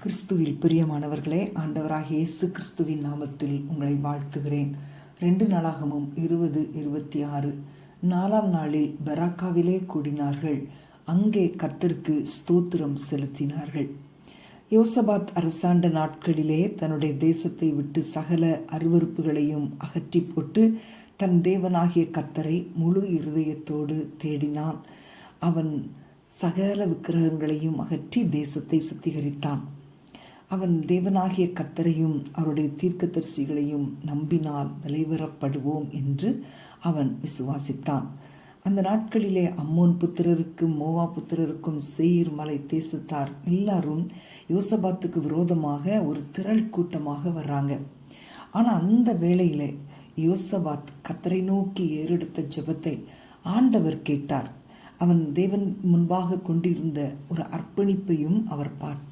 கிறிஸ்துவில் பிரியமானவர்களே, ஆண்டவராகிய இயேசு கிறிஸ்துவின் நாமத்தில் உங்களை வாழ்த்துகிறேன். 2 நாளாகமம் 20:26 4ஆம் நாளில் பெராக்காவிலே கூடினார்கள். அங்கே கர்த்தருக்கு ஸ்தோத்திரம் செலுத்தினார்கள். யோசபாத் அரசாண்ட நாட்களிலே தன்னுடைய தேசத்தை விட்டு சகல அருவருப்புகளையும் அகற்றி போட்டு தன் தேவனாகிய கர்த்தரை முழு இருதயத்தோடு தேடினான். அவன் சகல விக்கிரகங்களையும் அகற்றி தேசத்தை சுத்திகரித்தான். அவன் தேவனாகிய கர்த்தரையும் அவருடைய தீர்க்கதரிசிகளையும் நம்பினால் நிலைவரப்படுவோம் என்று அவன் விசுவாசித்தான். அந்த நாட்களிலே அம்மோன் புத்திரருக்கும் மோவா புத்திரருக்கும் சேயீர் மலை தேசத்தார் எல்லாரும் யோசபாத்துக்கு விரோதமாக ஒரு திரள் கூட்டமாக வர்றாங்க. ஆனால் அந்த வேளையிலே யோசபாத் கர்த்தரை நோக்கி ஏறெடுத்த ஜெபத்தை ஆண்டவர் கேட்டார். அவன் தேவன் முன்பாக கொண்டிருந்த ஒரு அர்ப்பணிப்பையும் அவர் பார்த்தார்.